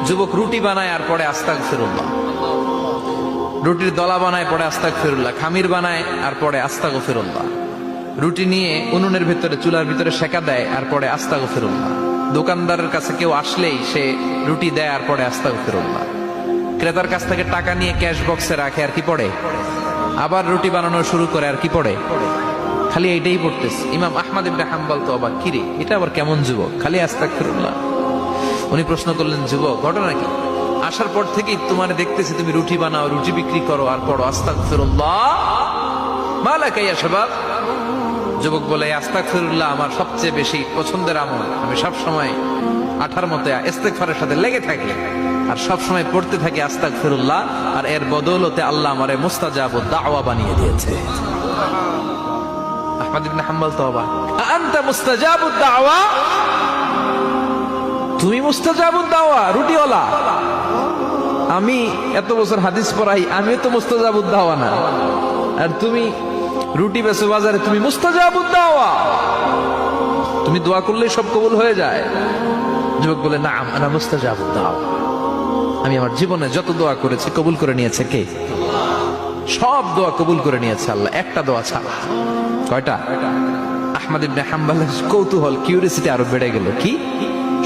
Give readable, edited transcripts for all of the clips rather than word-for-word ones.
যুবক রুটি বানায় আর পরে আস্তাগফিরুল্লাহ, রুটির দলা বানায় পরে আস্তাগফিরুল্লাহ, খামির বানায় আর পরে আস্তাগফিরুল্লাহ, রুটি নিয়ে উনুনের ভিতরে চুলার ভিতরে সেকা দেয় আর পরে আস্তাগফিরুল্লাহ, দোকানদারের কাছে কেউ আসলেই সে রুটি দেয় আর পরে আস্তাগফিরুল্লাহ, ক্রেতার কাছ থেকে টাকা নিয়ে ক্যাশ বক্সে রাখে আর কি পড়ে, আবার রুটি বানানো শুরু করে আর কি পড়ে, খালি এইটাই পড়তেছে। ইমাম আহমদ ইবনে হাম্বল তো অবাক, কিরে এটা আবার কেমন যুবক, খালি আস্তাগফিরুল্লাহ। উনি প্রশ্ন করলেন, যুবক ঘটনা কি? আসার পর থেকেই তোমার দেখতেছি তুমি রুটি বানাও, রুটি বিক্রি করো আর পড়ো আস্তাগফিরুল্লাহ, মালাকা ইয়া শাবাব। যুবক বলে, আস্তাগফিরুল্লাহ আমার সবচেয়ে বেশি পছন্দের আমল, আমি সব সময় আঠার মতো ইস্তেগফারের সাথে লেগে থাকি আর সব সময় পড়তে থাকি আস্তাগফিরুল্লাহ, আর এর বদৌলতে আল্লাহ আমারে মুস্তাজাবুদ দাওয়া বানিয়ে দিয়েছে। আহমদ ইবনে হাম্বল তো অবাক, আনতা মুস্তাজাবুদ দাওয়া, তুমি মুস্তাজাবুদ দাওয়া রুটিওয়ালা? আমি এত বছর হাদিস পড়াই, আমিও তো মুস্তাজাবুদ দাওয়া না, আর তুমি রুটি বেচো বাজারে, তুমি মুস্তাজাবুদ দাওয়া, তুমি দোয়া করলে সব কবুল হয়ে যায়? যুবক বলে, না আনা মুস্তাজাবুদ দাওয়া, আমি আমার জীবনে যত দোয়া করেছি কবুল করে নিয়েছে কে? সব দোয়া কবুল করে নিয়েছে আল্লাহ, একটা দোয়া ছাড়া। কয়টা? আহমদ ইবনে হাম্বলের কৌতূহল, কিউরিসিটি আরো বেড়ে গেল, কি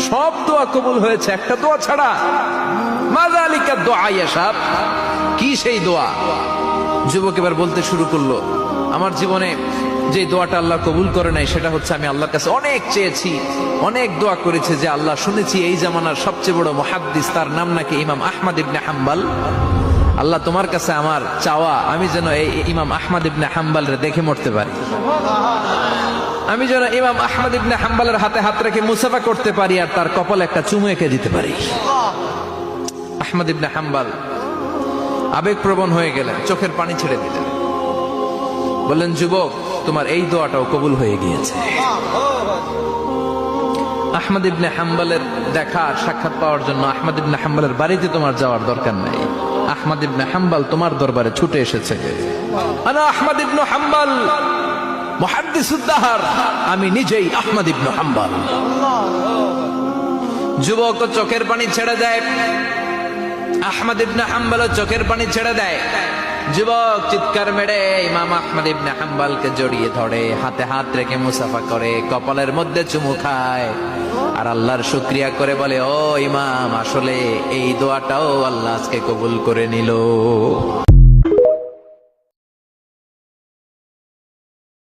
সব দোয়া কবুল হয়েছে একটা দোয়া ছাড়া? মাযালিকা দোয়া ইয়া শাব, কি সেই দোয়া? যুবক এবার বলতে শুরু করলো, আমার জীবনে যে দোয়াটা আল্লাহ কবুল করে নাই সেটা হচ্ছে, আমি আল্লাহর কাছে অনেক চেয়েছি, অনেক দোয়া করেছে যে আল্লাহ, শুনেছি এই জামানার সবচেয়ে বড় মুহাদ্দিস, তার নাম নাকি ইমাম আহমদ ইবনে হাম্বল, আল্লাহ তোমার কাছে আমার চাওয়া, আমি যেন এই ইমাম আহমদ ইবনে হাম্বলের দেখে মরতে পারি, আমি যেন ইমাম আহমদ ইবনে হাম্বলের হাতে হাত রেখে মুসাফা করতে পারি আর তার কপালে একটা চুমু এঁকে দিতে পারি। আহমদ ইবনে হাম্বল আবেগপ্রবণ হয়ে গেলেন, চোখের পানি ছেড়ে দিলেন, বললেন, যুবক তোমার এই দোয়াটাও কবুল হয়ে গিয়েছে। আহমদ ইবনে হাম্বলের দেখা সাক্ষাৎ পাওয়ার জন্য আহমদ ইবনে হাম্বলের বাড়িতে তোমার যাওয়ার দরকার নাই, আহমদ ইবনে হাম্বল তোমার দরবারে ছুটে এসেছে। আনা আহমদ ইবনে হাম্বল মুহাদ্দিসুদ দাহর, আমি নিজেই আহমদ ইবনে হাম্বল। যুবক চোখের পানি ছেড়ে দেয়, আহমদ ইবনে হাম্বল চোখের পানি ছেড়ে দেয়। যুবক চিৎকার মেরে ইমাম আহমদ ইবনে হাম্বলকে জড়িয়ে ধরে, হাতে হাত রেখে মুসাফা করে, কপালের মধ্যে চুমু খায় আর আল্লাহর শুকরিয়া করে বলে, ও ইমাম, আসলে এই দোয়াটাও আল্লাহ আজকে কবুল করে নিল।